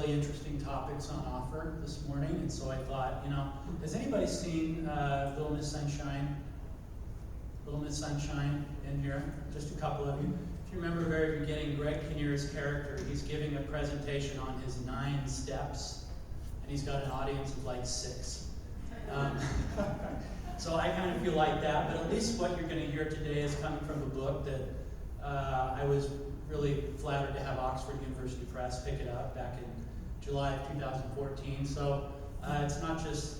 really interesting topics on offer this morning, and so I thought, has anybody seen Little Miss Sunshine? Little Miss Sunshine in here? Just a couple of you. If you remember very beginning, Greg Kinnear's character, he's giving a presentation on his 9 steps, and he's got an audience of like 6. So I kind of feel like that, but at least what you're going to hear today is coming from a book that I was really flattered to have Oxford University Press pick it up back in July of 2014. So it's not just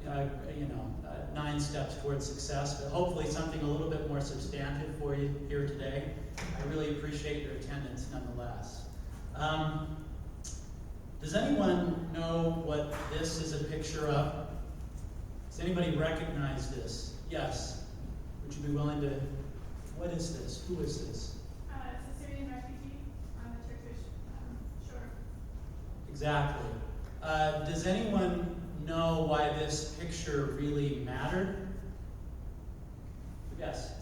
9 steps towards success, but hopefully something a little bit more substantive for you here today. I really appreciate your attendance nonetheless. Does anyone know what this is a picture of? Does anybody recognize this? Yes. Would you be willing to? What is this? Who is this? It's a Syrian refugee on the Turkish shore. Exactly. Does anyone know why this picture really mattered? Yes?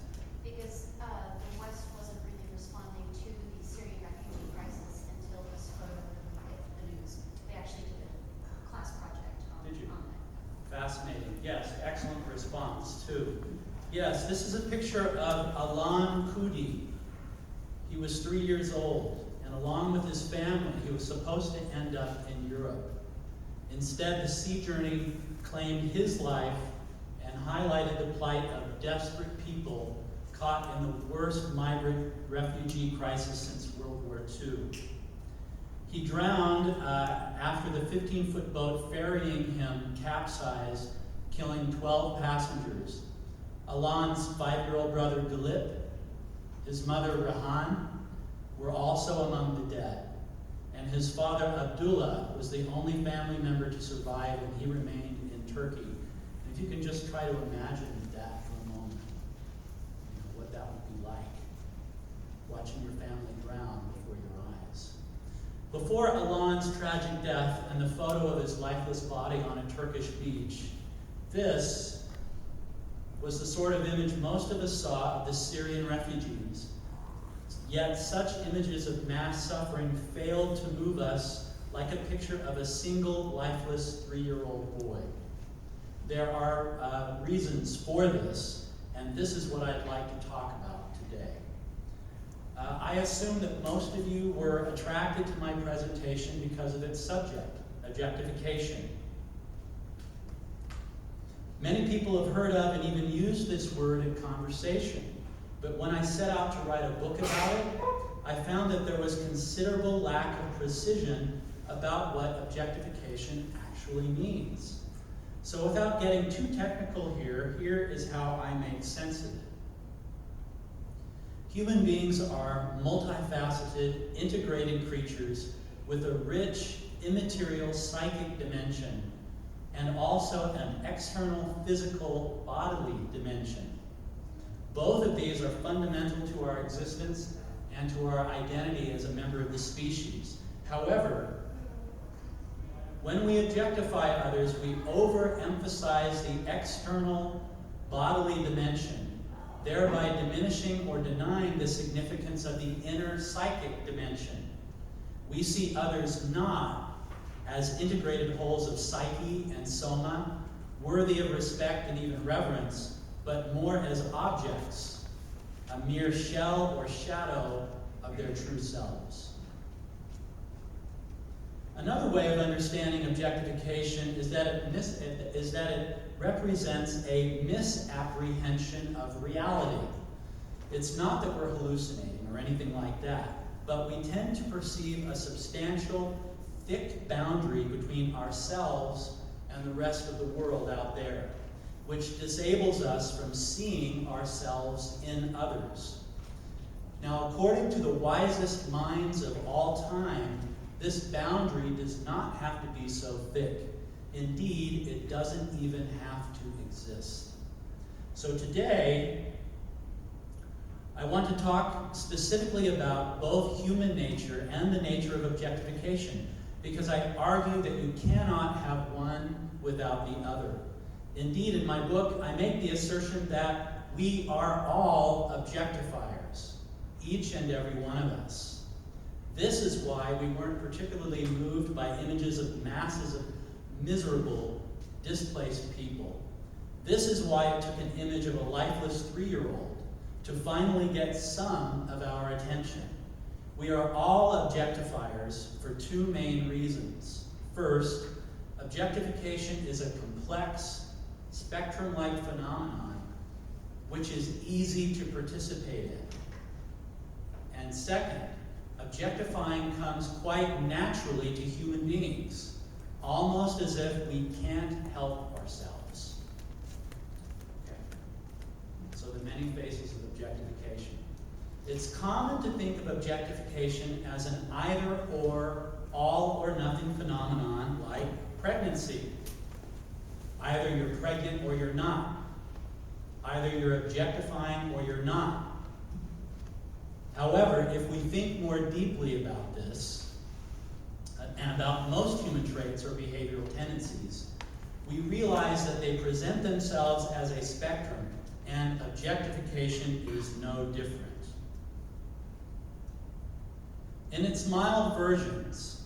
Because the West wasn't really responding to the Syrian refugee crisis until this photo hit the news. They actually did a class project on that. Fascinating. Yes, excellent response too. Yes, this is a picture of Alan Kudi. He was 3 years old, and along with his family, he was supposed to end up in Europe. Instead, the sea journey claimed his life and highlighted the plight of desperate people caught in the worst migrant refugee crisis since World War II. He drowned after the 15-foot boat ferrying him capsized, killing 12 passengers. Alan's 5-year-old brother Galip, his mother Rehan, were also among the dead. And his father Abdullah was the only family member to survive, and he remained in Turkey. And if you can just try to imagine that for a moment, what that would be like, watching your family drown before your eyes. Before Alan's tragic death and the photo of his lifeless body on a Turkish beach, this was the sort of image most of us saw of the Syrian refugees. Yet such images of mass suffering failed to move us like a picture of a single lifeless 3-year-old boy. There are reasons for this, and this is what I'd like to talk about today. I assume that most of you were attracted to my presentation because of its subject, objectification. Many people have heard of and even used this word in conversation, but when I set out to write a book about it, I found that there was considerable lack of precision about what objectification actually means. So without getting too technical here is how I make sense of it. Human beings are multifaceted, integrated creatures with a rich, immaterial psychic dimension and also an external physical bodily dimension. Both of these are fundamental to our existence and to our identity as a member of the species. However, when we objectify others, we overemphasize the external bodily dimension, thereby diminishing or denying the significance of the inner psychic dimension. We see others not as integrated wholes of psyche and soma, worthy of respect and even reverence, but more as objects, a mere shell or shadow of their true selves. Another way of understanding objectification is that it represents a misapprehension of reality. It's not that we're hallucinating or anything like that, but we tend to perceive a substantial, thick boundary between ourselves and the rest of the world out there, which disables us from seeing ourselves in others. Now, according to the wisest minds of all time, this boundary does not have to be so thick. Indeed, it doesn't even have to exist. So today, I want to talk specifically about both human nature and the nature of objectification, because I argue that you cannot have one without the other. Indeed, in my book, I make the assertion that we are all objectifiers, each and every one of us. This is why we weren't particularly moved by images of masses of miserable, displaced people. This is why it took an image of a lifeless 3-year-old to finally get some of our attention. We are all objectifiers for 2 main reasons. First, objectification is a complex, spectrum-like phenomenon which is easy to participate in. And second, objectifying comes quite naturally to human beings, almost as if we can't help ourselves. Okay. So the many faces of objectification. It's common to think of objectification as an either-or, all-or-nothing phenomenon like pregnancy. Either you're pregnant or you're not. Either you're objectifying or you're not. However, if we think more deeply about this, and about most human traits or behavioral tendencies, we realize that they present themselves as a spectrum, and objectification is no different. In its mild versions,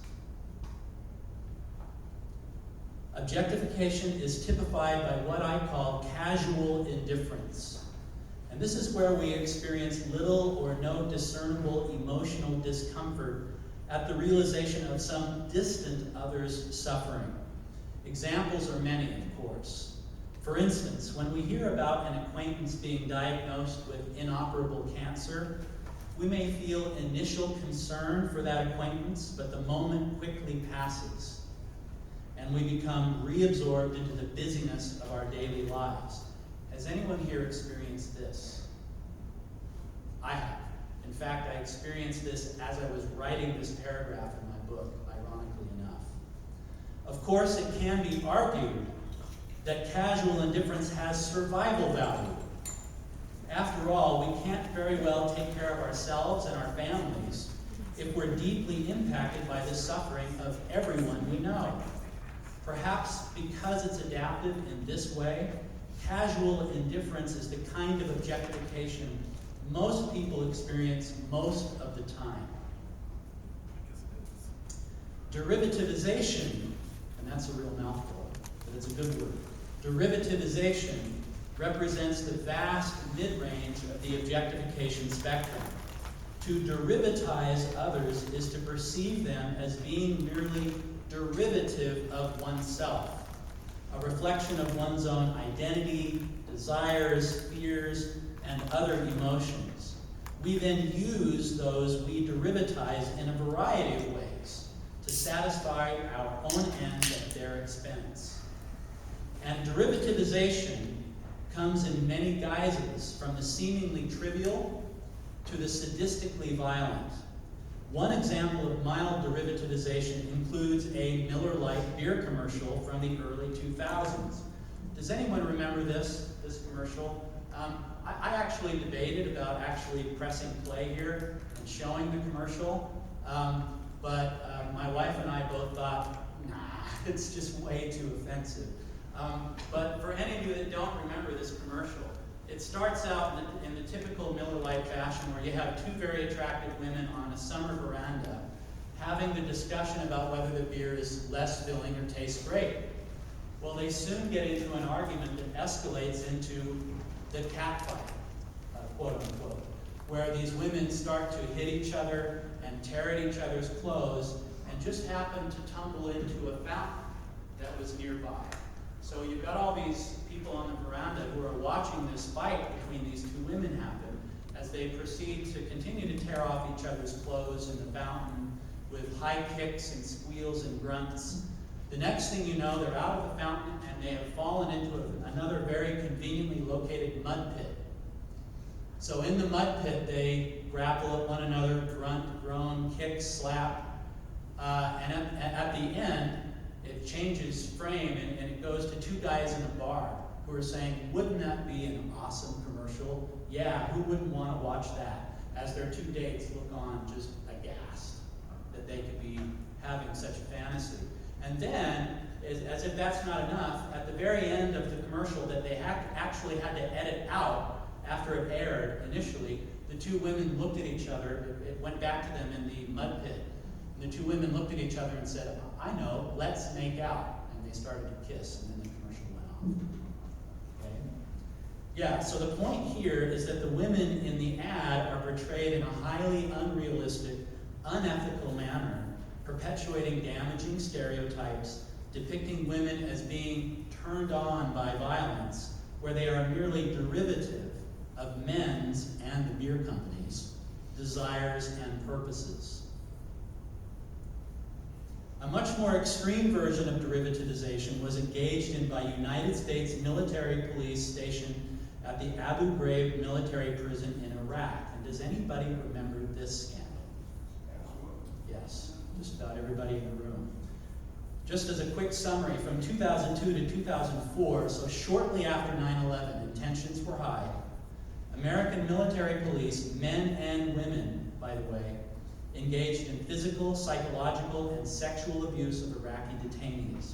objectification is typified by what I call casual indifference. And this is where we experience little or no discernible emotional discomfort at the realization of some distant other's suffering. Examples are many, of course. For instance, when we hear about an acquaintance being diagnosed with inoperable cancer, we may feel initial concern for that acquaintance, but the moment quickly passes, and we become reabsorbed into the busyness of our daily lives. Has anyone here experienced this? I have. In fact, I experienced this as I was writing this paragraph in my book, ironically enough. Of course, it can be argued that casual indifference has survival value. After all, we can't very well take care of ourselves and our families if we're deeply impacted by the suffering of everyone we know. Perhaps because it's adapted in this way, casual indifference is the kind of objectification most people experience most of the time. Derivativization, and that's a real mouthful, but it's a good word. Derivativization represents the vast mid-range of the objectification spectrum. To derivatize others is to perceive them as being merely derivative of oneself, a reflection of one's own identity, desires, fears, and other emotions. We then use those we derivatize in a variety of ways to satisfy our own ends at their expense. And derivativization comes in many guises, from the seemingly trivial to the sadistically violent. One example of mild derivativization includes a Miller Lite beer commercial from the early 2000s. Does anyone remember this commercial? I actually debated about actually pressing play here and showing the commercial, but my wife and I both thought, nah, it's just way too offensive. But for any of you that don't remember this commercial, it starts out in the typical Miller Lite fashion where you have 2 very attractive women on a summer veranda having the discussion about whether the beer is less filling or tastes great. Well, they soon get into an argument that escalates into the catfight, quote unquote, where these women start to hit each other and tear at each other's clothes and just happen to tumble into a fountain that was nearby. So you've got all these people on the veranda who are watching this fight between these 2 women happen as they proceed to continue to tear off each other's clothes in the fountain with high kicks and squeals and grunts. The next thing you know, they're out of the fountain and they have fallen into another very conveniently located mud pit. So in the mud pit, they grapple at one another, grunt, groan, kick, slap, and at the end, it changes frame and it goes to 2 guys in a bar who are saying, wouldn't that be an awesome commercial? Yeah, who wouldn't want to watch that? As their 2 dates look on just aghast that they could be having such a fantasy. And then, as if that's not enough, at the very end of the commercial that they actually had to edit out after it aired initially, the two women looked at each other. It went back to them in the mud pit. And the two women looked at each other and said, I know, let's make out. And they started to kiss, and then the commercial went off. Okay? Yeah, so the point here is that the women in the ad are portrayed in a highly unrealistic, unethical manner, perpetuating damaging stereotypes, depicting women as being turned on by violence, where they are merely derivative of men's and the beer companies' desires and purposes. A much more extreme version of derivativization was engaged in by United States military police stationed at the Abu Ghraib military prison in Iraq. And does anybody remember this scandal? Yes, just about everybody in the room. Just as a quick summary, from 2002 to 2004, so shortly after 9/11, and tensions were high, American military police, men and women, by the way, engaged in physical, psychological, and sexual abuse of Iraqi detainees.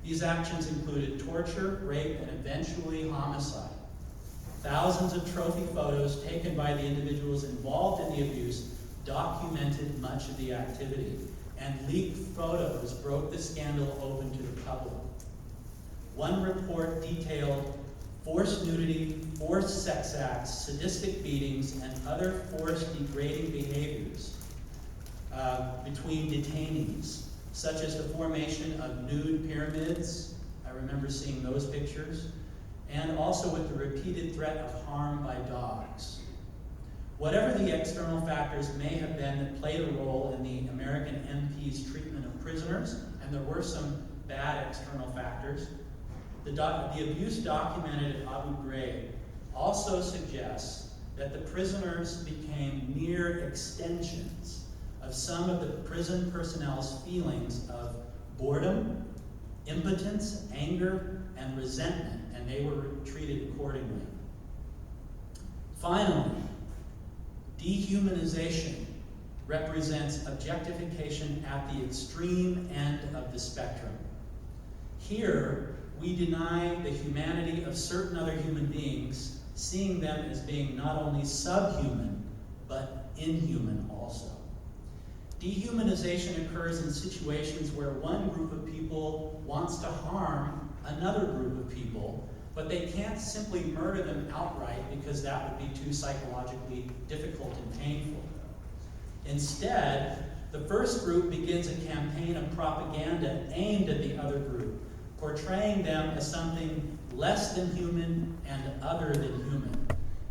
These actions included torture, rape, and eventually homicide. Thousands of trophy photos taken by the individuals involved in the abuse documented much of the activity, and leaked photos broke the scandal open to the public. One report detailed forced nudity, forced sex acts, sadistic beatings, and other forced degrading behaviors between detainees, such as the formation of nude pyramids. I remember seeing those pictures, and also with the repeated threat of harm by dogs. Whatever the external factors may have been that played a role in the American MP's treatment of prisoners, and there were some bad external factors, the abuse documented at Abu Ghraib also suggests that the prisoners became mere extensions of some of the prison personnel's feelings of boredom, impotence, anger, and resentment, and they were treated accordingly. Finally, dehumanization represents objectification at the extreme end of the spectrum. Here, we deny the humanity of certain other human beings, seeing them as being not only subhuman, but inhuman also. Dehumanization occurs in situations where one group of people wants to harm another group of people, but they can't simply murder them outright because that would be too psychologically difficult and painful. Instead, the first group begins a campaign of propaganda aimed at the other group, portraying them as something less than human and other than human.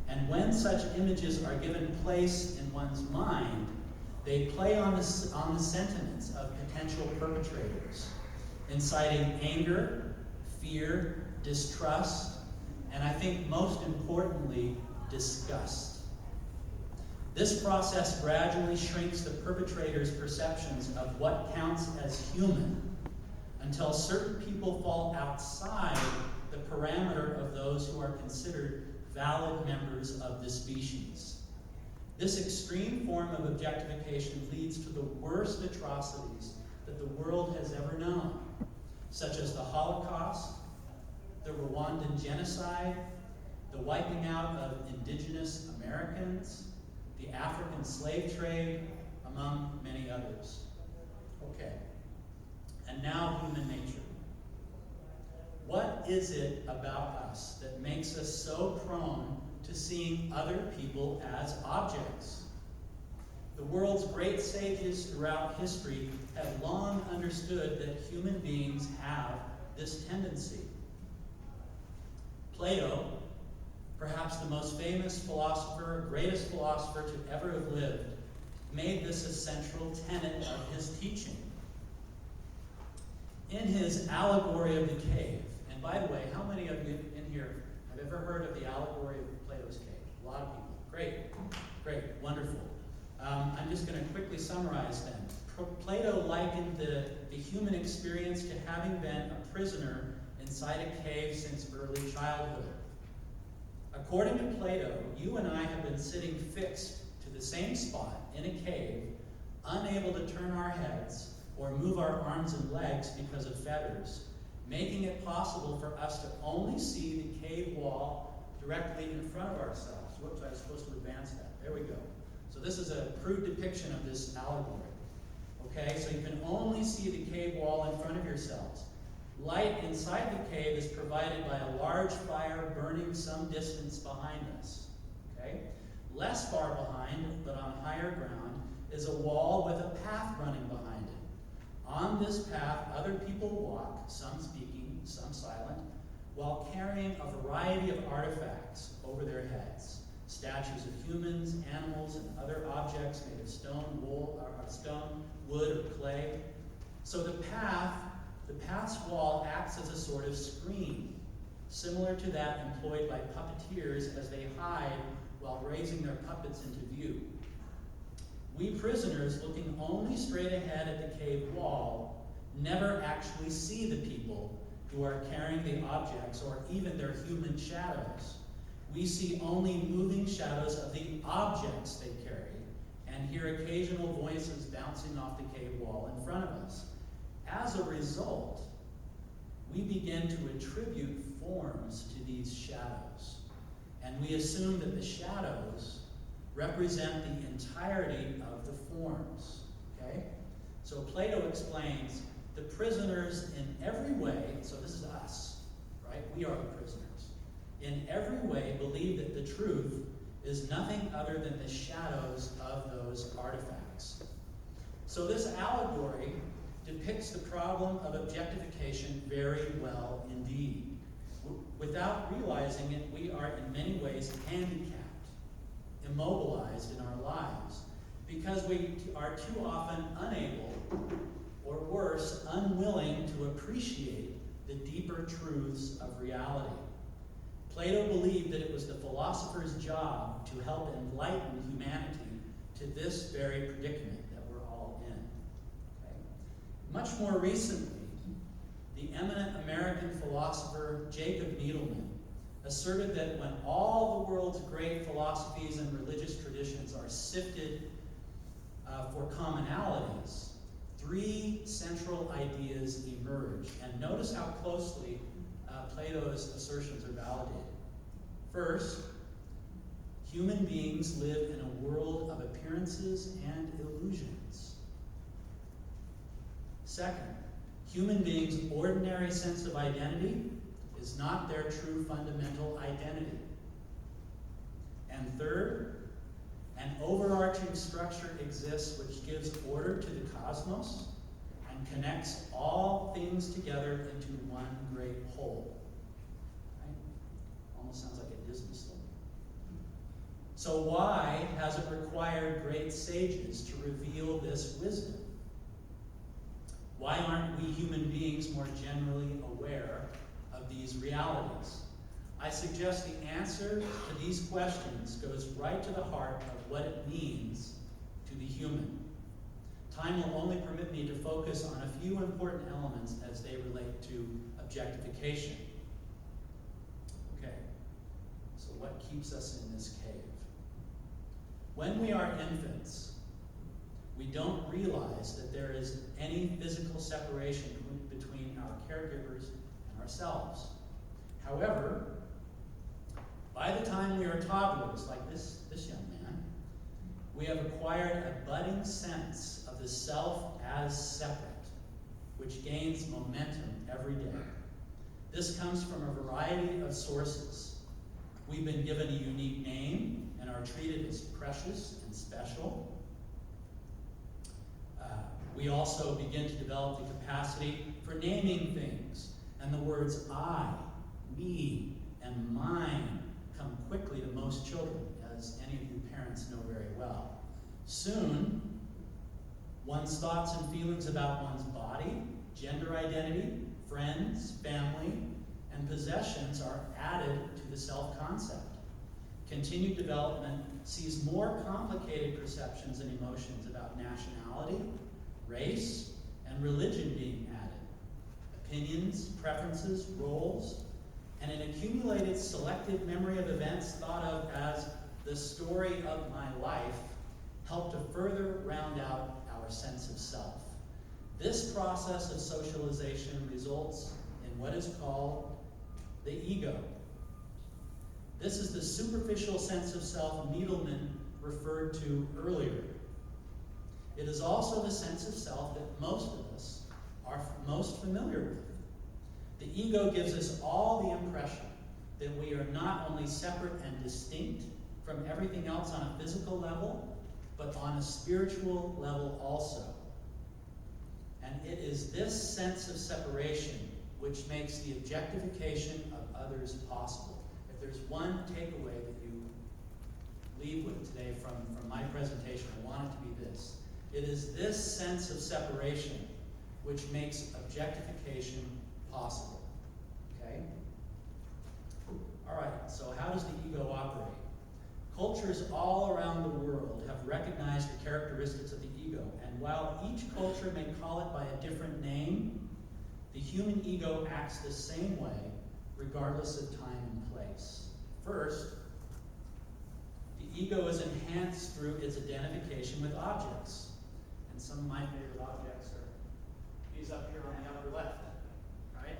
And when such images are given place in one's mind, they play on the sentiments of potential perpetrators, inciting anger, fear, distrust, and I think most importantly, disgust. This process gradually shrinks the perpetrator's perceptions of what counts as human until certain people fall outside the parameter of those who are considered valid members of the species. This extreme form of objectification leads to the worst atrocities that the world has ever known, such as the Holocaust, the Rwandan genocide, the wiping out of indigenous Americans, the African slave trade, among many others. Okay, and now human nature. What is it about us that makes us so prone to seeing other people as objects? The world's great sages throughout history have long understood that human beings have this tendency. Plato, perhaps the most famous philosopher, greatest philosopher to ever have lived, made this a central tenet of his teaching. In his allegory of the cave, and by the way, how many of you in here have ever heard of the allegory of Plato's cave? A lot of people. Great, wonderful. I'm just going to quickly summarize then. Plato likened the human experience to having been a prisoner inside a cave since early childhood. According to Plato, you and I have been sitting fixed to the same spot in a cave, unable to turn our heads or move our arms and legs because of fetters, making it possible for us to only see the cave wall, directly in front of ourselves. Whoops, I was supposed to advance that. There we go. So this is a crude depiction of this allegory. Okay, so you can only see the cave wall in front of yourselves. Light inside the cave is provided by a large fire burning some distance behind us. Okay? Less far behind, but on higher ground, is a wall with a path running behind it. On this path, other people walk, some speaking, some silent, while carrying a variety of artifacts over their heads. Statues of humans, animals, and other objects made of stone, wood, or clay. So the path's wall acts as a sort of screen, similar to that employed by puppeteers as they hide while raising their puppets into view. We prisoners, looking only straight ahead at the cave wall, never actually see the people who are carrying the objects or even their human shadows. We see only moving shadows of the objects they carry and hear occasional voices bouncing off the cave wall in front of us. As a result, we begin to attribute forms to these shadows, and we assume that the shadows represent the entirety of the forms. Okay? So Plato explains the prisoners in every way, so this is us, right? We are the prisoners. In every way believe that the truth is nothing other than the shadows of those artifacts. So this allegory depicts the problem of objectification very well indeed. Without realizing it, we are in many ways handicapped, immobilized in our lives, because we are too often unable, or worse, unwilling to appreciate the deeper truths of reality. Plato believed that it was the philosopher's job to help enlighten humanity to this very predicament that we're all in. Okay? Much more recently, the eminent American philosopher Jacob Needleman asserted that when all the world's great philosophies and religious traditions are sifted for commonalities, three central ideas emerge. And notice how closely Plato's assertions are validated. First, human beings live in a world of appearances and illusions. Second, human beings' ordinary sense of identity is not their true fundamental identity. And third, an overarching structure exists which gives order to the cosmos and connects all things together into one great whole. Right? Almost sounds like a Disney story. So why has it required great sages to reveal this wisdom? Why aren't we human beings more generally aware of these realities? I suggest the answer to these questions goes right to the heart of what it means to be human. Time will only permit me to focus on a few important elements as they relate to objectification. Okay, so what keeps us in this cave? When we are infants, we don't realize that there is any physical separation between our caregivers and ourselves. However, by the time we are toddlers, like this young man, we have acquired a budding sense of the self as separate, which gains momentum every day. This comes from a variety of sources. We've been given a unique name and are treated as precious and special. We also begin to develop the capacity for naming things, and the words I, me, and mine come quickly to most children, as any of you parents know very well. Soon, one's thoughts and feelings about one's body, gender identity, friends, family, and possessions are added to the self-concept. Continued development sees more complicated perceptions and emotions about nationality, race, and religion being added. Opinions, preferences, roles, and an accumulated selective memory of events thought of as the story of my life help to further round out our sense of self. This process of socialization results in what is called the ego. This is the superficial sense of self Needleman referred to earlier. It is also the sense of self that most of us are most familiar with. The ego gives us all the impression that we are not only separate and distinct from everything else on a physical level, but on a spiritual level also. And it is this sense of separation which makes the objectification of others possible. If there's one takeaway that you leave with today from my presentation, I want it to be this. It is this sense of separation which makes objectification possible. Okay? All right, so how does the ego operate? Cultures all around the world have recognized the characteristics of the ego, and while each culture may call it by a different name, the human ego acts the same way, regardless of time and place. First, the ego is enhanced through its identification with objects. And some of my favorite objects are these up here on the upper left, right?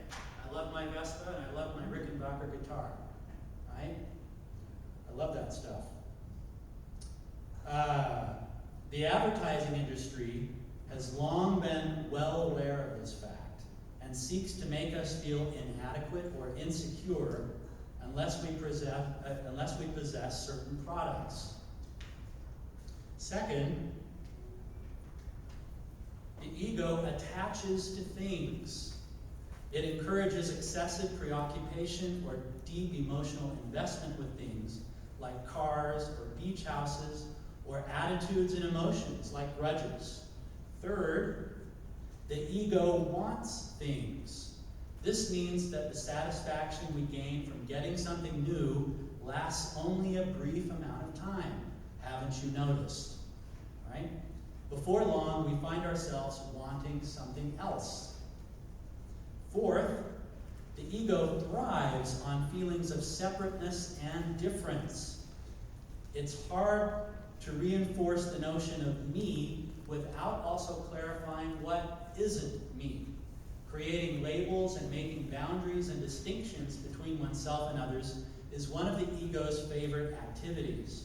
I love my Vespa and I love my Rickenbacker guitar, right? I love that stuff. The advertising industry has long been well aware of this fact and seeks to make us feel inadequate or insecure unless we possess certain products. Second, the ego attaches to things. It encourages excessive preoccupation or deep emotional investment with things like cars or beach houses or attitudes and emotions like grudges. Third, the ego wants things. This means that the satisfaction we gain from getting something new lasts only a brief amount of time. Haven't you noticed? Right? Before long, we find ourselves wanting something else. Fourth, the ego thrives on feelings of separateness and difference. It's hard to reinforce the notion of me without also clarifying what isn't me. Creating labels and making boundaries and distinctions between oneself and others is one of the ego's favorite activities.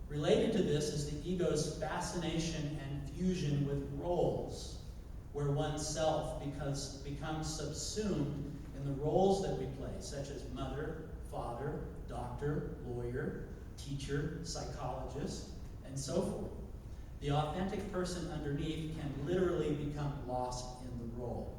Related to this is the ego's fascination and fusion with roles, where oneself becomes subsumed in the roles that we play, such as mother, father, doctor, lawyer, teacher, psychologist, and so forth. The authentic person underneath can literally become lost in the role.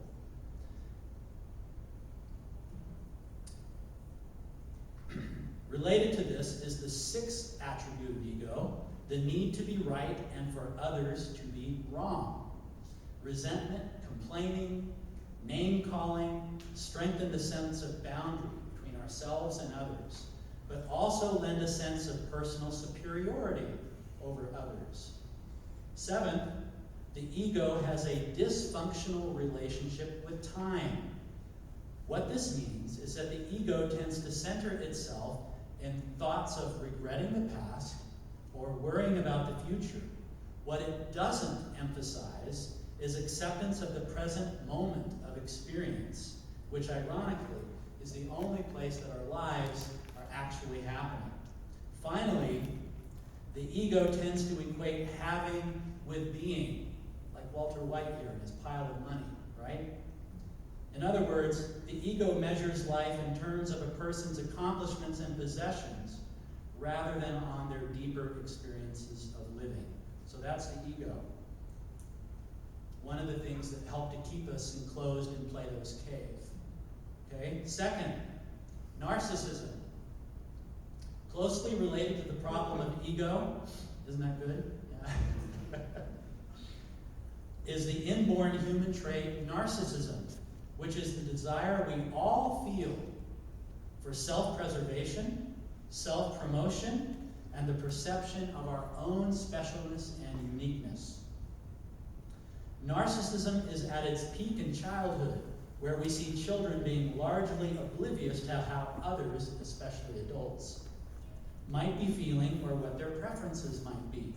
Related to this is the sixth attribute of ego, the need to be right and for others to be wrong. Resentment, complaining, name-calling strengthen the sense of boundary between ourselves and others, but also lend a sense of personal superiority over others. Seventh, the ego has a dysfunctional relationship with time. What this means is that the ego tends to center itself in thoughts of regretting the past or worrying about the future. What it doesn't emphasize is acceptance of the present moment of experience, which ironically is the only place that our lives are actually happening. Finally, the ego tends to equate having with being, like Walter White here and his pile of money, right? In other words, the ego measures life in terms of a person's accomplishments and possessions rather than on their deeper experiences of living. So that's the ego. One of the things that help to keep us enclosed in Plato's cave. Okay? Second, narcissism. Closely related to the problem of ego, isn't that good? Yeah. Is the inborn human trait narcissism, which is the desire we all feel for self-preservation, self-promotion, and the perception of our own specialness and uniqueness. Narcissism is at its peak in childhood, where we see children being largely oblivious to how others, especially adults, might be feeling or what their preferences might be.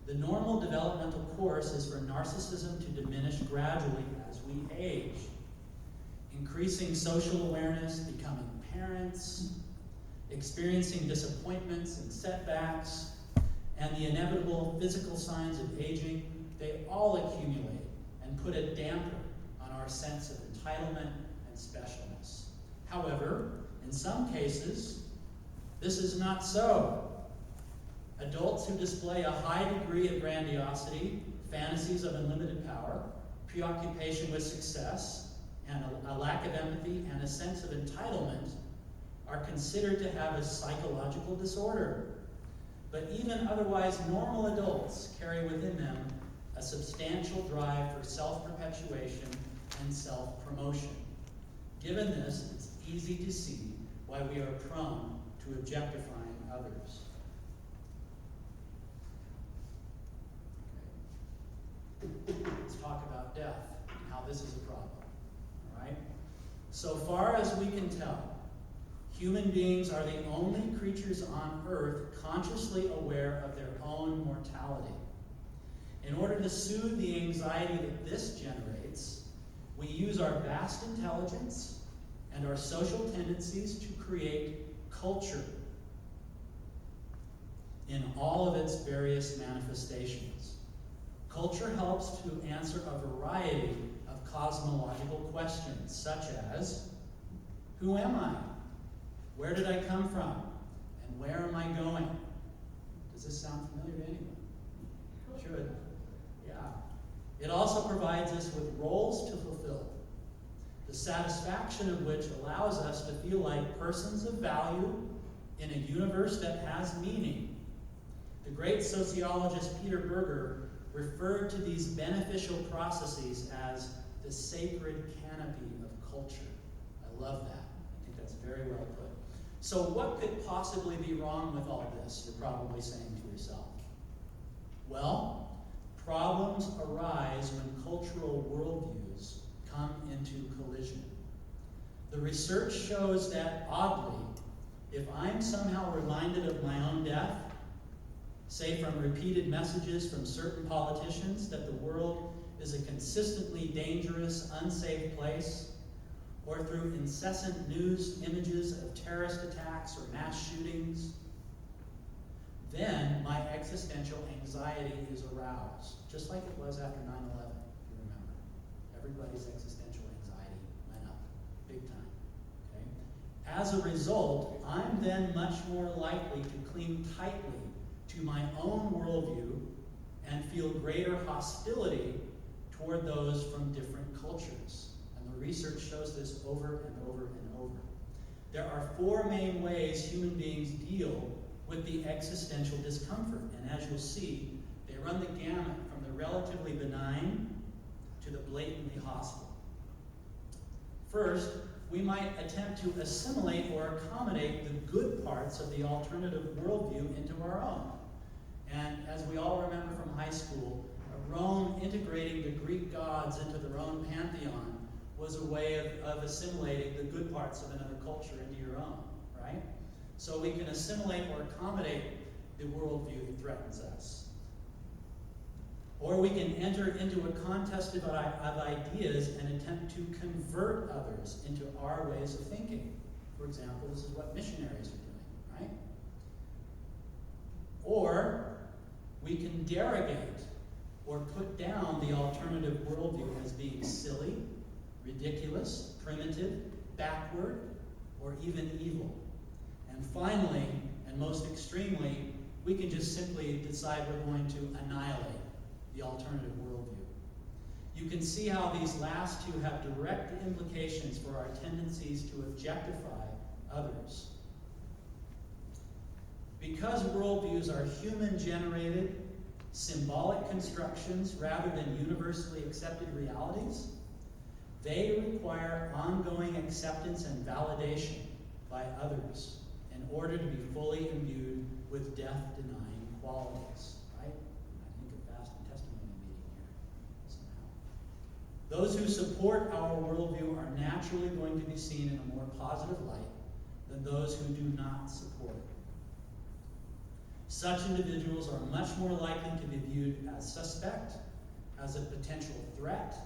The normal developmental course is for narcissism to diminish gradually as we age. Increasing social awareness, becoming parents, experiencing disappointments and setbacks, and the inevitable physical signs of aging, they all accumulate and put a damper on our sense of entitlement and specialness. However, in some cases, this is not so. Adults who display a high degree of grandiosity, fantasies of unlimited power, preoccupation with success, and a lack of empathy and a sense of entitlement are considered to have a psychological disorder. But even otherwise normal adults carry within them a substantial drive for self-perpetuation and self-promotion. Given this, it's easy to see why we are prone to objectifying others. Okay. Let's talk about death and how this is a problem. All right? So far as we can tell, human beings are the only creatures on earth consciously aware of their own mortality. In order to soothe the anxiety that this generates, we use our vast intelligence and our social tendencies to create culture in all of its various manifestations. Culture helps to answer a variety of cosmological questions, such as, who am I? Where did I come from? And where am I going? Does this sound familiar to anyone? It should. Yeah. It also provides us with roles to fulfill, the satisfaction of which allows us to feel like persons of value in a universe that has meaning. The great sociologist Peter Berger referred to these beneficial processes as the sacred canopy of culture. I love that. I think that's very well put. So what could possibly be wrong with all this, you're probably saying to yourself? Well, problems arise when cultural worldviews come into collision. The research shows that, oddly, if I'm somehow reminded of my own death, say from repeated messages from certain politicians that the world is a consistently dangerous, unsafe place, or through incessant news images of terrorist attacks or mass shootings, then my existential anxiety is aroused, just like it was after 9/11, if you remember. Everybody's existential anxiety went up, big time. Okay? As a result, I'm then much more likely to cling tightly to my own worldview and feel greater hostility toward those from different cultures. And the research shows this over and over and over. There are four main ways human beings deal with the existential discomfort. And as you'll see, they run the gamut from the relatively benign to the blatantly hostile. First, we might attempt to assimilate or accommodate the good parts of the alternative worldview into our own. And as we all remember from high school, Rome integrating the Greek gods into their own pantheon was a way of assimilating the good parts of another culture into your own, right? So we can assimilate or accommodate the worldview that threatens us. Or we can enter into a contest of ideas and attempt to convert others into our ways of thinking. For example, this is what missionaries are doing, right? Or we can derogate or put down the alternative worldview as being silly, ridiculous, primitive, backward, or even evil. And finally, and most extremely, we can just simply decide we're going to annihilate the alternative worldview. You can see how these last two have direct implications for our tendencies to objectify others. Because worldviews are human-generated, symbolic constructions rather than universally accepted realities, they require ongoing acceptance and validation by others in order to be fully imbued with death-denying qualities. Right? I think a fast and testimony meeting here somehow. Those who support our worldview are naturally going to be seen in a more positive light than those who do not support it. Such individuals are much more likely to be viewed as suspect, as a potential threat,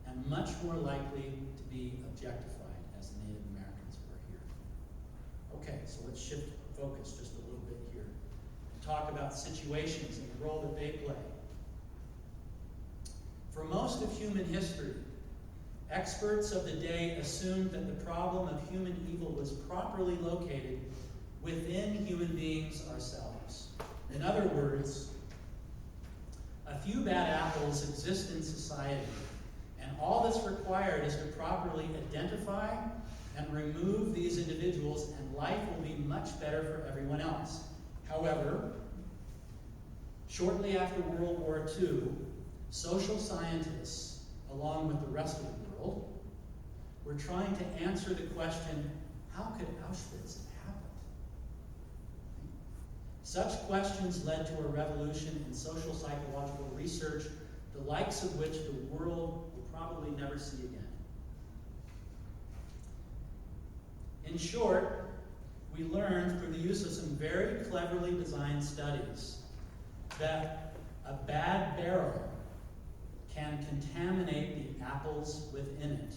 and much more likely to be objectified, as the Native Americans were here. Okay, so let's shift focus just a little bit here and talk about situations and the role that they play. For most of human history, experts of the day assumed that the problem of human evil was properly located within human beings ourselves. In other words, a few bad apples exist in society, and all that's required is to properly identify and remove these individuals, and life will be much better for everyone else. However, shortly after World War II, social scientists, along with the rest of the world, were trying to answer the question, how could Auschwitz have happened? Such questions led to a revolution in social psychological research, the likes of which the world will probably never see again. In short, we learned through the use of some very cleverly designed studies that a bad barrel can contaminate the apples within it.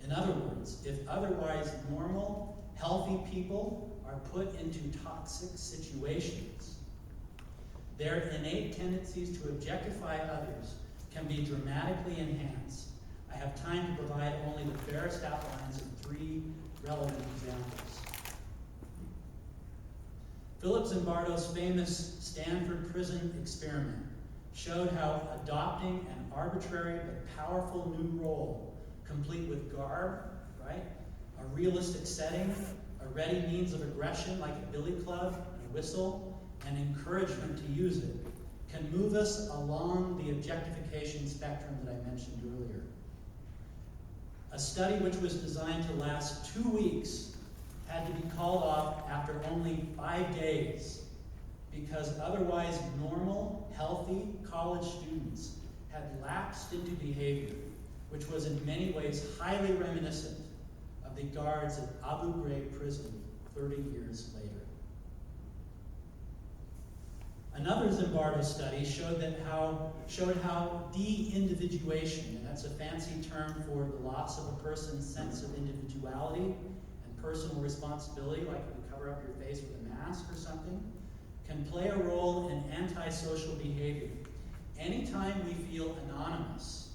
In other words, if otherwise normal, healthy people are put into toxic situations, their innate tendencies to objectify others can be dramatically enhanced. I have time to provide only the barest outlines of 3 relevant examples. Philip Zimbardo's famous Stanford prison experiment showed how adopting an arbitrary but powerful new role, complete with garb, right, a realistic setting, a ready means of aggression like a billy club and a whistle, and encouragement to use it, can move us along the objectification spectrum that I mentioned earlier. A study which was designed to last 2 weeks had to be called off after only 5 days because otherwise normal, healthy college students had lapsed into behavior which was in many ways highly reminiscent of the guards at Abu Ghraib prison 30 years later. Another Zimbardo study showed how de-individuation, and that's a fancy term for the loss of a person's sense of individuality and personal responsibility, like if you cover up your face with a mask or something, can play a role in antisocial behavior. Anytime we feel anonymous,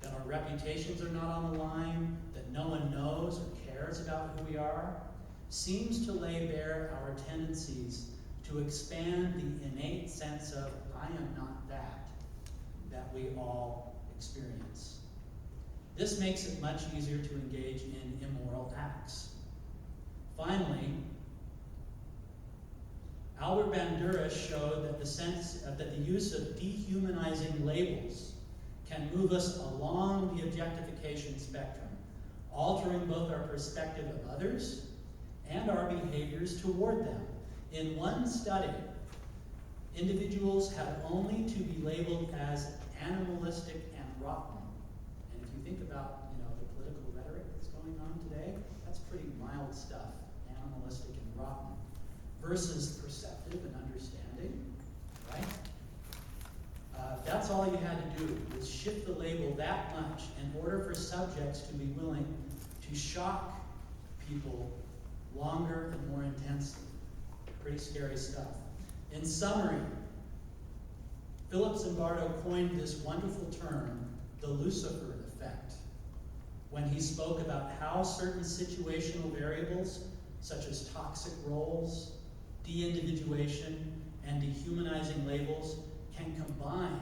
that our reputations are not on the line, that no one knows or cares about who we are, seems to lay bare our tendencies to expand the innate sense of I am not that we all experience. This makes it much easier to engage in immoral acts. Finally, Albert Bandura showed that the use of dehumanizing labels can move us along the objectification spectrum, altering both our perspective of others and our behaviors toward them. In one study, individuals had only to be labeled as animalistic and rotten. And if you think about, the political rhetoric that's going on today, that's pretty mild stuff, animalistic and rotten, versus perceptive and understanding, right? That's all you had to do, was shift the label that much in order for subjects to be willing to shock people longer and more intensely. Pretty scary stuff. In summary, Philip Zimbardo coined this wonderful term, the Lucifer effect, when he spoke about how certain situational variables, such as toxic roles, de-individuation, and dehumanizing labels, can combine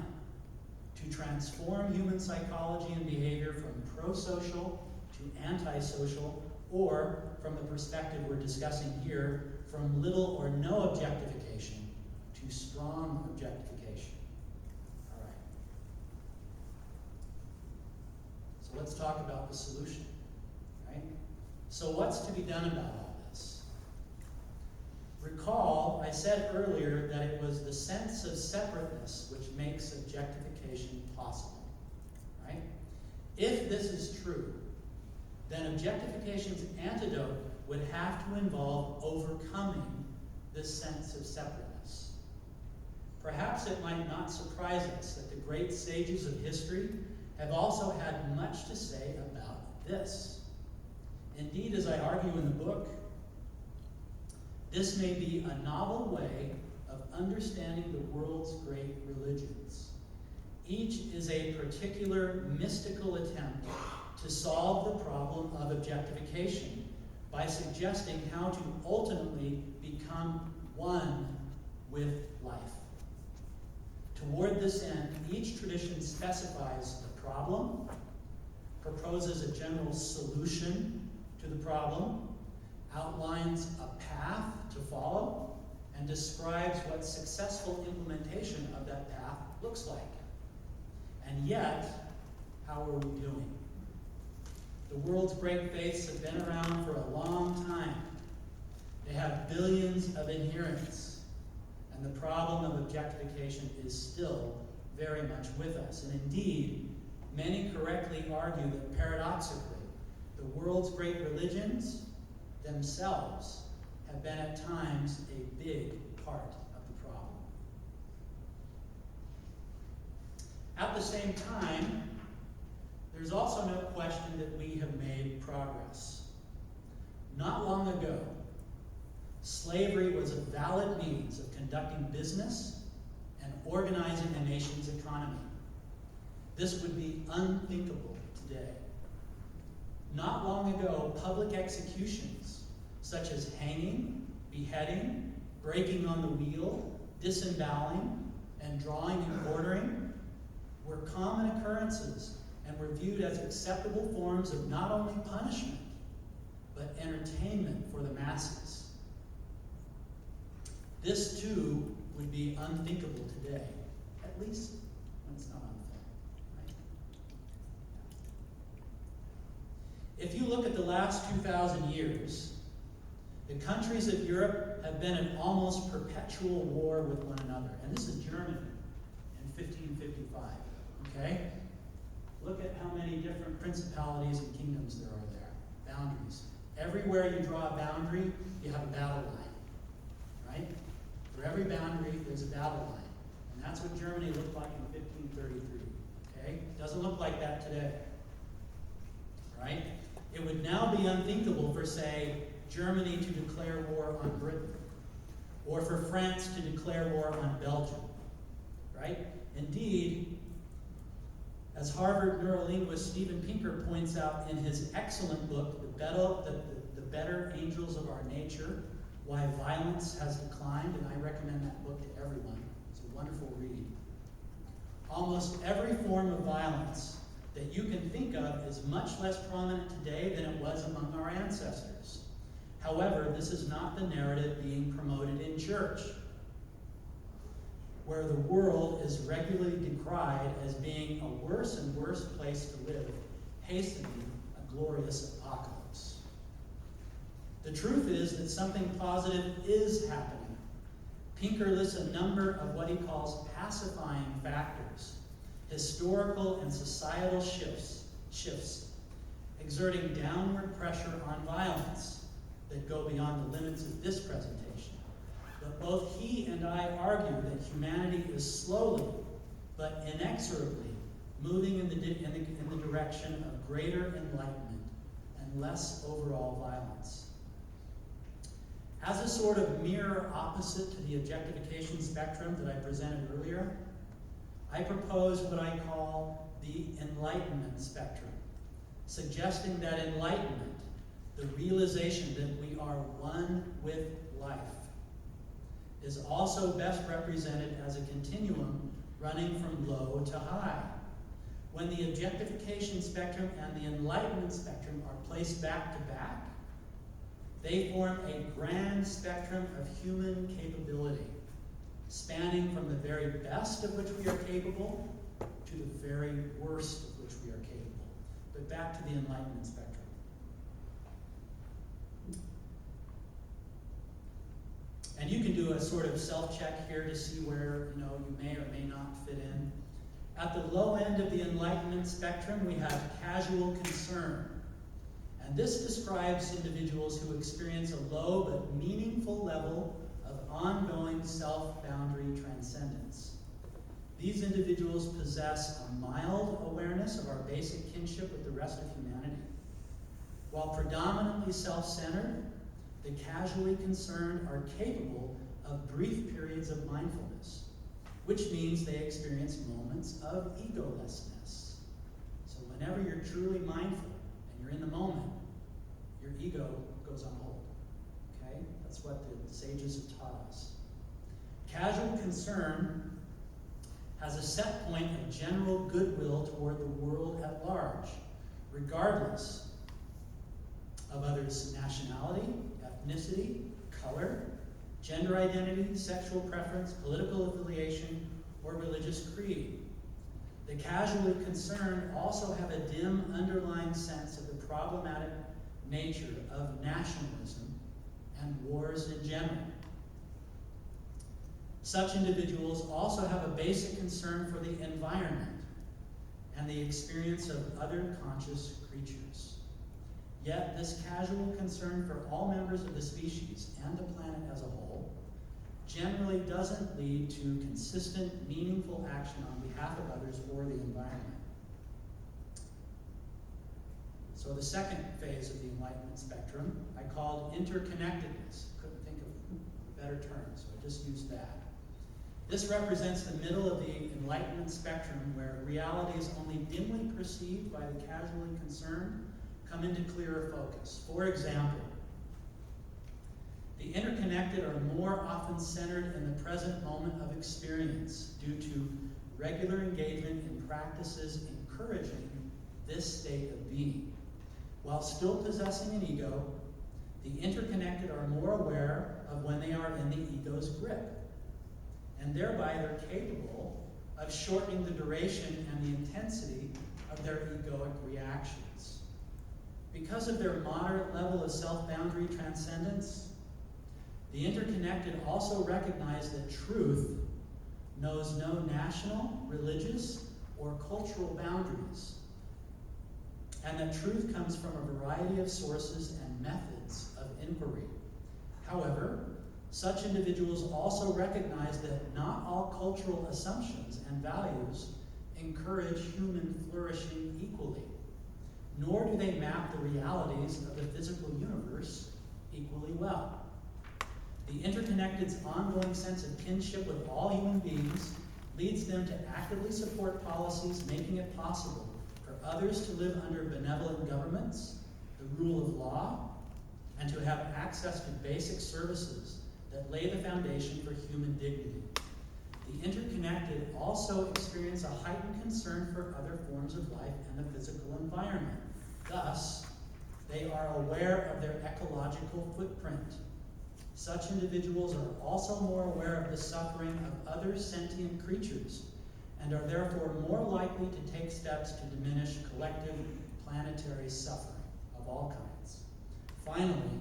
to transform human psychology and behavior from pro-social to antisocial, or, from the perspective we're discussing here, from little or no objectification to strong objectification. All right. So let's talk about the solution, right? So what's to be done about all this? Recall, I said earlier that it was the sense of separateness which makes objectification possible, right? If this is true, then objectification's antidote would have to involve overcoming this sense of separateness. Perhaps it might not surprise us that the great sages of history have also had much to say about this. Indeed, as I argue in the book, This may be a novel way of understanding the world's great religions. Each is a particular mystical attempt to solve the problem of objectification by suggesting how to ultimately become one with life. Toward this end, each tradition specifies the problem, proposes a general solution to the problem, outlines a path to follow, and describes what successful implementation of that path looks like. And yet, how are we doing? The world's great faiths have been around for a long time. They have billions of adherents, and the problem of objectification is still very much with us. And indeed, many correctly argue that paradoxically, the world's great religions themselves have been at times a big part of the problem. At the same time, there's also no question that we have made progress. Not long ago, slavery was a valid means of conducting business and organizing a nation's economy. This would be unthinkable today. Not long ago, public executions, such as hanging, beheading, breaking on the wheel, disemboweling, and drawing and quartering, were common occurrences and were viewed as acceptable forms of not only punishment, but entertainment for the masses. This too would be unthinkable today, at least when it's not on film, right? If you look at the last 2,000 years, the countries of Europe have been in almost perpetual war with one another. And this is Germany in 1555, okay? Look at how many different principalities and kingdoms there are there, boundaries. Everywhere you draw a boundary, you have a battle line, right? For every boundary, there's a battle line. And that's what Germany looked like in 1533, okay? Doesn't look like that today, right? It would now be unthinkable for, say, Germany to declare war on Britain, or for France to declare war on Belgium, right? Indeed, as Harvard neurolinguist Steven Pinker points out in his excellent book, The Better Angels of Our Nature, Why Violence Has Declined, and I recommend that book to everyone. It's a wonderful read. Almost every form of violence that you can think of is much less prominent today than it was among our ancestors. However, this is not the narrative being promoted in church, where the world is regularly decried as being a worse and worse place to live, hastening a glorious apocalypse. The truth is that something positive is happening. Pinker lists a number of what he calls pacifying factors, historical and societal shifts, exerting downward pressure on violence that go beyond the limits of this presentation. But both he and I argue that humanity is slowly, but inexorably, moving in the direction of greater enlightenment and less overall violence. As a sort of mirror opposite to the objectification spectrum that I presented earlier, I propose what I call the enlightenment spectrum, suggesting that enlightenment, the realization that we are one with life, is also best represented as a continuum running from low to high. When the objectification spectrum and the enlightenment spectrum are placed back to back, they form a grand spectrum of human capability, spanning from the very best of which we are capable to the very worst of which we are capable. But back to the enlightenment spectrum. And you can do a sort of self-check here to see where you may or may not fit in. At the low end of the enlightenment spectrum, we have casual concern. And this describes individuals who experience a low but meaningful level of ongoing self-boundary transcendence. These individuals possess a mild awareness of our basic kinship with the rest of humanity. While predominantly self-centered, The casually concerned are capable of brief periods of mindfulness, which means they experience moments of egolessness. So whenever you're truly mindful and you're in the moment, your ego goes on hold. Okay? That's what the sages have taught us. Casual concern has a set point of general goodwill toward the world at large, regardless of others' nationality, ethnicity, color, gender identity, sexual preference, political affiliation, or religious creed. The casually concerned also have a dim underlying sense of the problematic nature of nationalism and wars in general. Such individuals also have a basic concern for the environment and the experience of other conscious creatures. Yet this casual concern for all members of the species and the planet as a whole generally doesn't lead to consistent, meaningful action on behalf of others or the environment. So the second phase of the Enlightenment spectrum I called interconnectedness. Couldn't think of a better term, so I just used that. This represents the middle of the Enlightenment spectrum where realities only dimly perceived by the casually concerned come into clearer focus. For example, the interconnected are more often centered in the present moment of experience due to regular engagement in practices encouraging this state of being. While still possessing an ego, the interconnected are more aware of when they are in the ego's grip, and thereby they're capable of shortening the duration and the intensity of their egoic reactions. Because of their moderate level of self-boundary transcendence, the interconnected also recognize that truth knows no national, religious, or cultural boundaries, and that truth comes from a variety of sources and methods of inquiry. However, such individuals also recognize that not all cultural assumptions and values encourage human flourishing equally, nor do they map the realities of the physical universe equally well. The interconnected's ongoing sense of kinship with all human beings leads them to actively support policies making it possible for others to live under benevolent governments, the rule of law, and to have access to basic services that lay the foundation for human dignity. The interconnected also experience a heightened concern for other forms of life and the physical environment. Thus, they are aware of their ecological footprint. Such individuals are also more aware of the suffering of other sentient creatures and are therefore more likely to take steps to diminish collective planetary suffering of all kinds. Finally,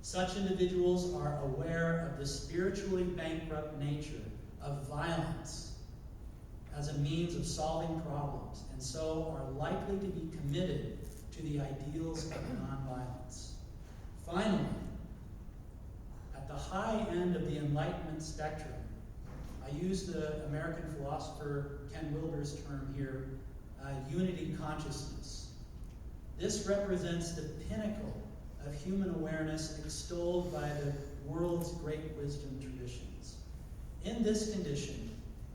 such individuals are aware of the spiritually bankrupt nature of violence as a means of solving problems, and so are likely to be committed to the ideals of nonviolence. Finally, at the high end of the Enlightenment spectrum, I use the American philosopher Ken Wilber's term here, unity consciousness. This represents the pinnacle of human awareness extolled by the world's great wisdom traditions. In this condition,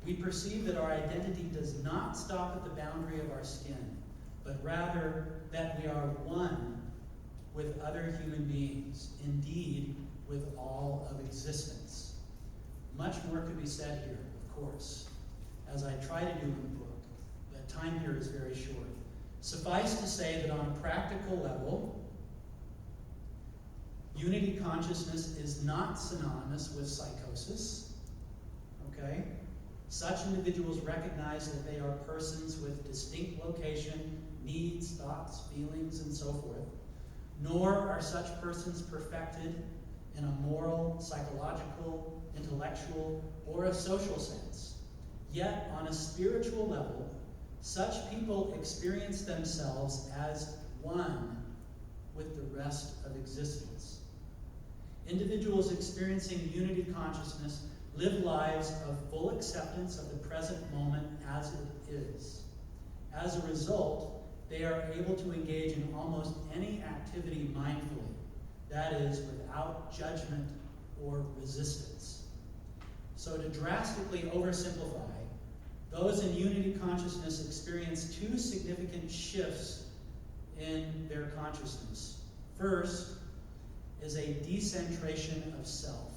we perceive that our identity does not stop at the boundary of our skin, but rather that we are one with other human beings, indeed, with all of existence. Much more could be said here, of course, as I try to do in the book, but time here is very short. Suffice to say that on a practical level, unity consciousness is not synonymous with psychosis, okay? Such individuals recognize that they are persons with distinct location, needs, thoughts, feelings, and so forth, nor are such persons perfected in a moral, psychological, intellectual, or a social sense. Yet, on a spiritual level, such people experience themselves as one with the rest of existence. Individuals experiencing unity consciousness live lives of full acceptance of the present moment as it is. As a result, they are able to engage in almost any activity mindfully, that is, without judgment or resistance. So to drastically oversimplify, those in unity consciousness experience two significant shifts in their consciousness. First is a decentration of self,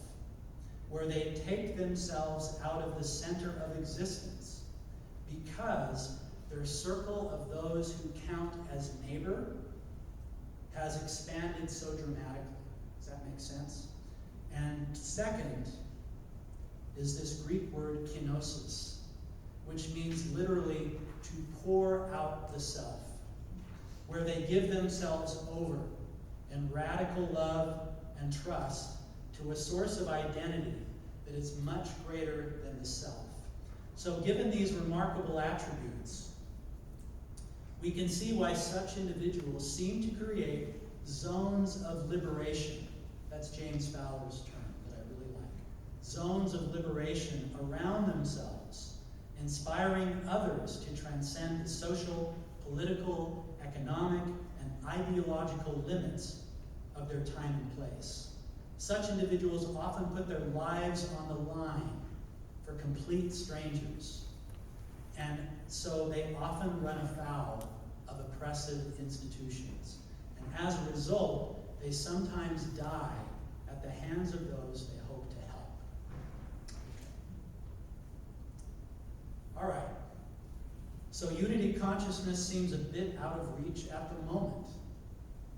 where they take themselves out of the center of existence because their circle of those who count as neighbor has expanded so dramatically. Does that make sense? And second is this Greek word kenosis, which means literally to pour out the self, where they give themselves over in radical love and trust to a source of identity that is much greater than the self. So given these remarkable attributes, we can see why such individuals seem to create zones of liberation. That's James Fowler's term that I really like. Zones of liberation around themselves, inspiring others to transcend the social, political, economic, and ideological limits of their time and place. Such individuals often put their lives on the line for complete strangers, and so they often run afoul of oppressive institutions. And as a result, they sometimes die at the hands of those they hope to help. All right. So unity consciousness seems a bit out of reach at the moment,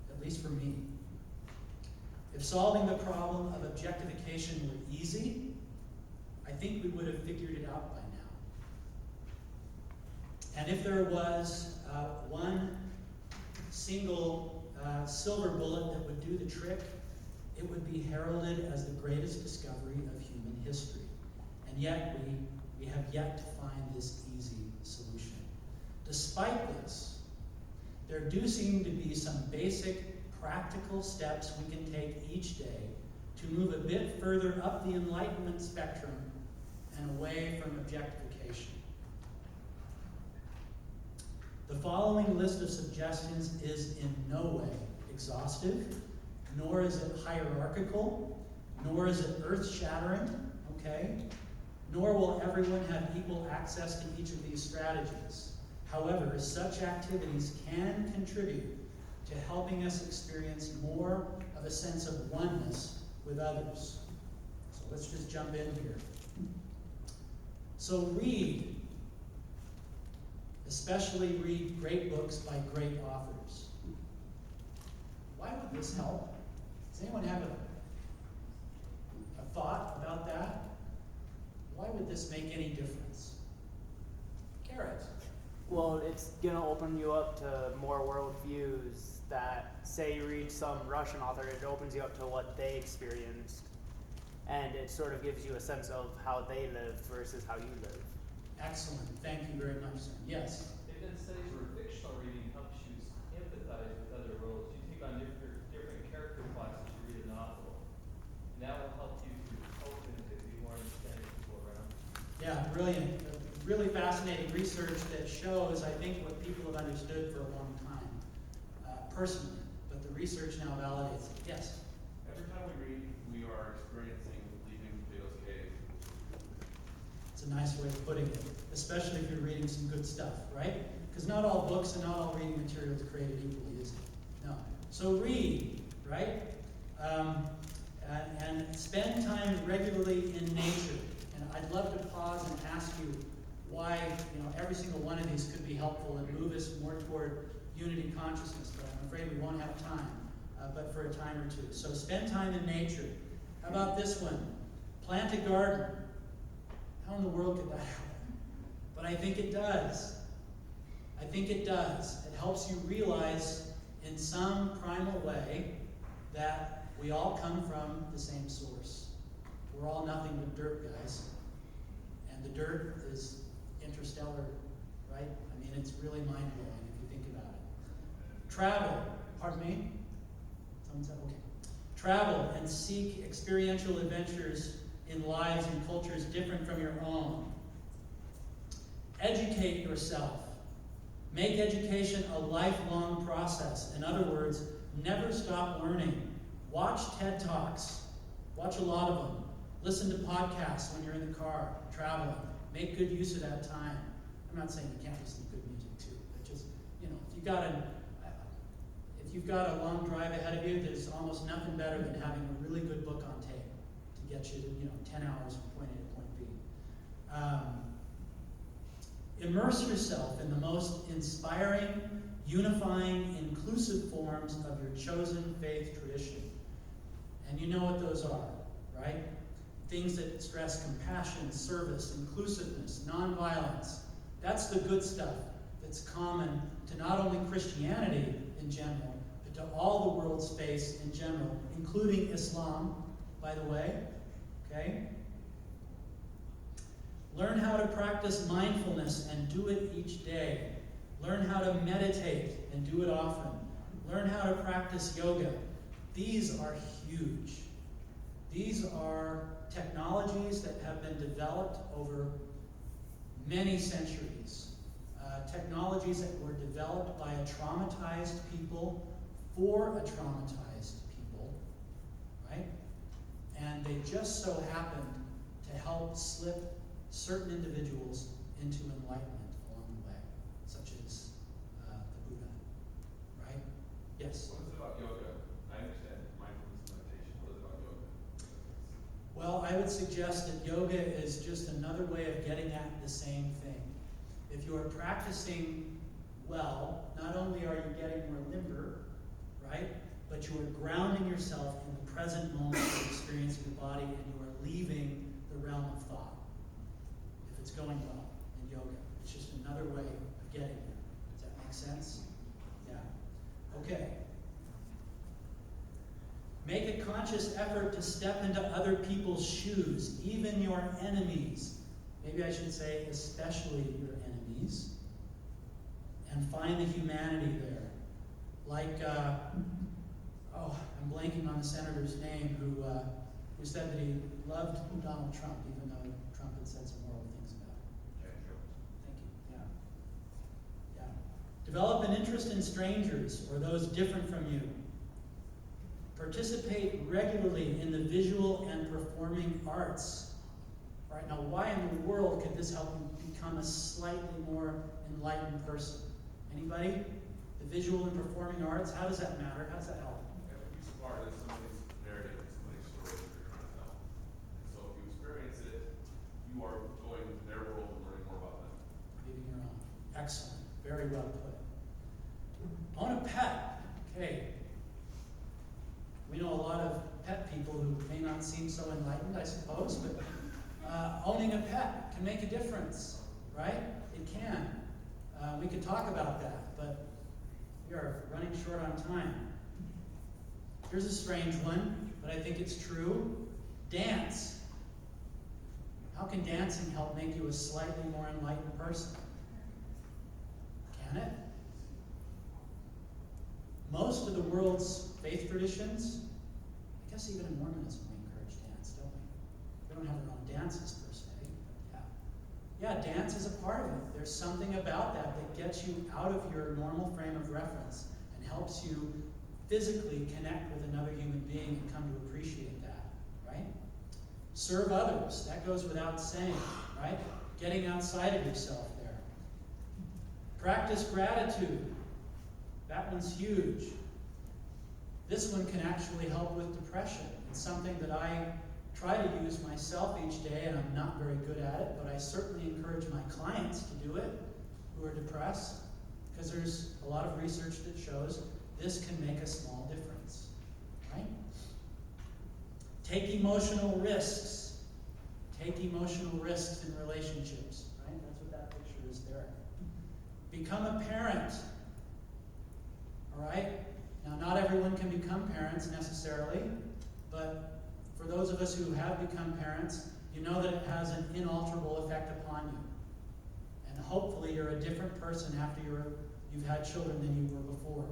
at least for me. If solving the problem of objectification were easy, I think we would have figured it out by now. And if there was one single silver bullet that would do the trick, it would be heralded as the greatest discovery of human history. And yet we have yet to find this easy solution. Despite this, there do seem to be some basic practical steps we can take each day to move a bit further up the enlightenment spectrum and away from objectification. The following list of suggestions is in no way exhaustive, nor is it hierarchical, nor is it earth-shattering, okay? Nor will everyone have equal access to each of these strategies. However, such activities can contribute to helping us experience more of a sense of oneness with others. So let's just jump in here. So read, especially read great books by great authors. Why would this help? Does anyone have a thought about that? Why would this make any difference? Garrett. Well, it's going to open you up to more worldviews that, say you read some Russian author, it opens you up to what they experienced. And it sort of gives you a sense of how they live versus how you live. Excellent. Thank you very much, sir. Yes? They've done studies where fictional reading helps you empathize with other worlds. You take on different character classes to read a novel. And that will help you to open to be more understanding people around you. Yeah, brilliant. Really fascinating research that shows, I think, what people have understood for a long time, personally. But the research now validates it. Yes? Every time we read, we are experiencing leaving Plato's cave. It's a nice way of putting it, especially if you're reading some good stuff, right? Because not all books and not all reading materials are created equally, is it? No. So read, right? And spend time regularly in nature. And I'd love to pause and ask you why, every single one of these could be helpful and move us more toward unity consciousness, but I'm afraid we won't have time, but for a time or two. So spend time in nature. How about this one? Plant a garden. How in the world could that happen? But I think it does. I think it does. It helps you realize in some primal way that we all come from the same source. We're all nothing but dirt, guys. And the dirt is interstellar, right? I mean, it's really mind-blowing if you think about it. Travel. Pardon me? Someone said, okay. Travel and seek experiential adventures in lives and cultures different from your own. Educate yourself. Make education a lifelong process. In other words, never stop learning. Watch TED Talks. Watch a lot of them. Listen to podcasts when you're in the car, traveling. Make good use of that time. I'm not saying you can't listen to good music too, but just, if you've got a long drive ahead of you, there's almost nothing better than having a really good book on tape to get you to, 10 hours from point A to point B. Immerse yourself in the most inspiring, unifying, inclusive forms of your chosen faith tradition. And you know what those are, right? Things that stress compassion, service, inclusiveness, nonviolence. That's the good stuff that's common to not only Christianity in general, but to all the world's faiths in general, including Islam, by the way. Okay? Learn how to practice mindfulness and do it each day. Learn how to meditate and do it often. Learn how to practice yoga. These are huge. These are technologies that have been developed over many centuries. Technologies that were developed by a traumatized people for a traumatized people, right? And they just so happened to help slip certain individuals into enlightenment along the way, such as the Buddha, right? Yes? What is it about yoga? I understand mindfulness meditation. What is it about yoga? Well, I would suggest that yoga is just another way of getting at the same thing. If you are practicing well, not only are you getting more limber, right, but you are grounding yourself in the present moment of experience of your body, and you are leaving the realm of thought. If it's going well in yoga, it's just another way of getting there. Does that make sense? Yeah. Okay. Make a conscious effort to step into other people's shoes, even your enemies. Maybe I should say especially your enemies. And find the humanity there. Like, I'm blanking on the senator's name who said that he loved Donald Trump, even though Trump had said some horrible things about him. Thank you. Yeah. Develop an interest in strangers or those different from you. Participate regularly in the visual and performing arts. Right now, why in the world could this help you become a slightly more enlightened person? Anybody? The visual and performing arts, how does that matter? How does that help? Every piece of art is somebody's narrative, somebody's story that they're trying to tell. And so if you experience it, you are going to their world and learning more about them. Leaving your own. Excellent. Very well put. Own a pet. Okay. We know a lot of pet people who may not seem so enlightened, I suppose, but owning a pet can make a difference, right? It can. We could talk about that, but we are running short on time. Here's a strange one, but I think it's true. Dance. How can dancing help make you a slightly more enlightened person? Can it? Most of the world's faith traditions, I guess even in Mormonism we encourage dance, don't we? We don't have our own dances per se, but yeah, dance is a part of it. There's something about that that gets you out of your normal frame of reference and helps you physically connect with another human being and come to appreciate that, right? Serve others, that goes without saying, right? Getting outside of yourself there. Practice gratitude. That one's huge. This one can actually help with depression. It's something that I try to use myself each day, and I'm not very good at it, but I certainly encourage my clients to do it who are depressed, because there's a lot of research that shows this can make a small difference, right? Take emotional risks. Take emotional risks in relationships, right? That's what that picture is there. Become a parent. All right? Now, not everyone can become parents necessarily, but for those of us who have become parents, you know that it has an inalterable effect upon you. And hopefully you're a different person after you've had children than you were before.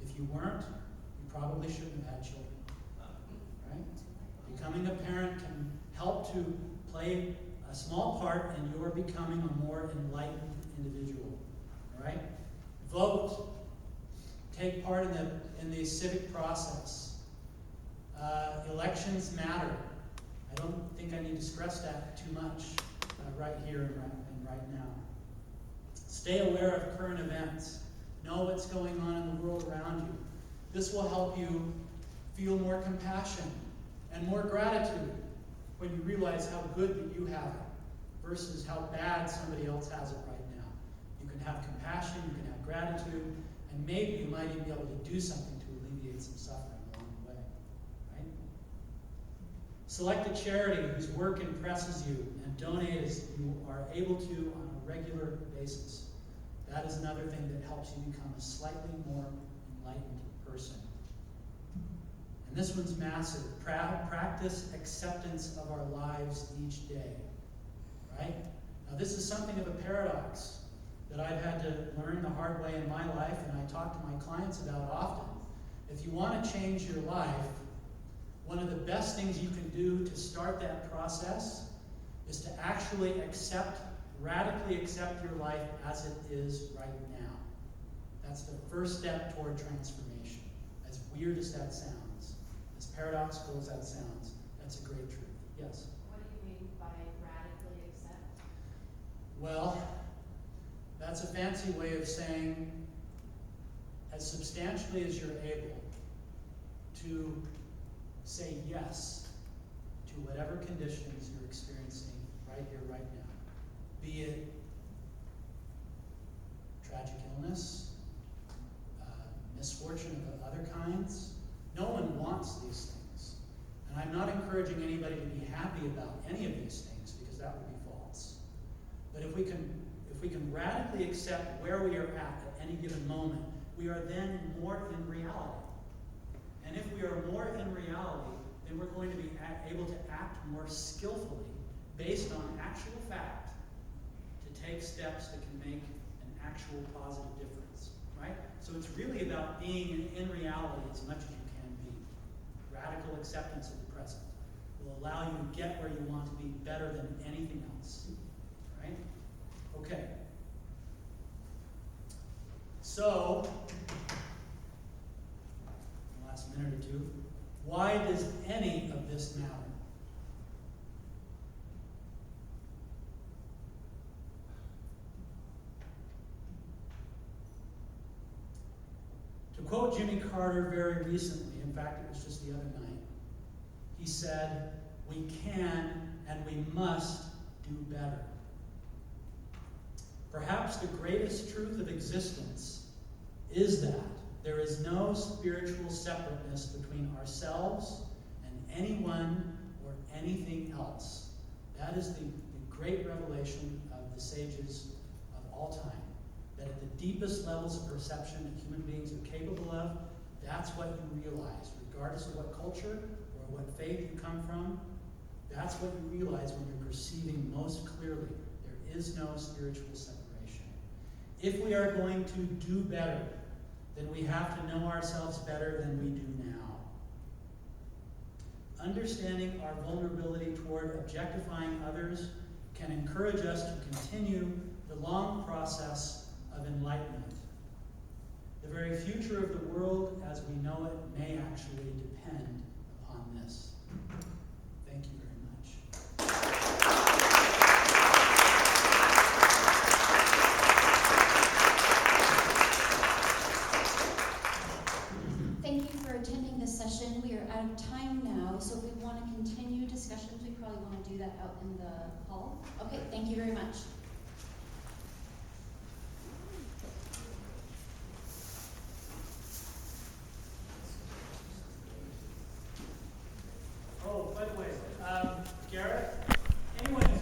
If you weren't, you probably shouldn't have had children. Right? Becoming a parent can help to play a small part in your becoming a more enlightened individual. All right? Vote. Take part in the civic process. Elections matter. I don't think I need to stress that too much right here and right now. Stay aware of current events. Know what's going on in the world around you. This will help you feel more compassion and more gratitude when you realize how good that you have it versus how bad somebody else has it right now. You can have compassion, you can have gratitude, and maybe you might even be able to do something to alleviate some suffering along the way. Right? Select a charity whose work impresses you and donate as you are able to on a regular basis. That is another thing that helps you become a slightly more enlightened person. And this one's massive. Practice acceptance of our lives each day. Right? Now this is something of a paradox that I've had to learn the hard way in my life, and I talk to my clients about often. If you want to change your life, one of the best things you can do to start that process is to actually radically accept your life as it is right now. That's the first step toward transformation. As weird as that sounds, as paradoxical as that sounds, that's a great truth. Yes? What do you mean by radically accept? Well, that's a fancy way of saying as substantially as you're able to say yes to whatever conditions you're experiencing right here, right now. Be it tragic illness, misfortune of other kinds. No one wants these things. And I'm not encouraging anybody to be happy about any of these things because that would be false. But if we can radically accept where we are at any given moment, we are then more in reality. And if we are more in reality, then we're going to be able to act more skillfully based on actual fact to take steps that can make an actual positive difference, right? So it's really about being in reality as much as you can be. Radical acceptance of the present will allow you to get where you want to be better than anything else, right? Okay. So, last minute or two, why does any of this matter? To quote Jimmy Carter very recently, in fact it was just the other night, he said, "We can and we must do better." Perhaps the greatest truth of existence is that there is no spiritual separateness between ourselves and anyone or anything else. That is the great revelation of the sages of all time. That at the deepest levels of perception that human beings are capable of, that's what you realize, regardless of what culture or what faith you come from. That's what you realize when you're perceiving most clearly. There is no spiritual separation. If we are going to do better, then we have to know ourselves better than we do now. Understanding our vulnerability toward objectifying others can encourage us to continue the long process of enlightenment. The very future of the world as we know it may actually depend upon this. Thank you very much. Thank you for attending this session. We are out of time now, so if we want to continue discussions, we probably want to do that out in the hall. Okay, thank you very much.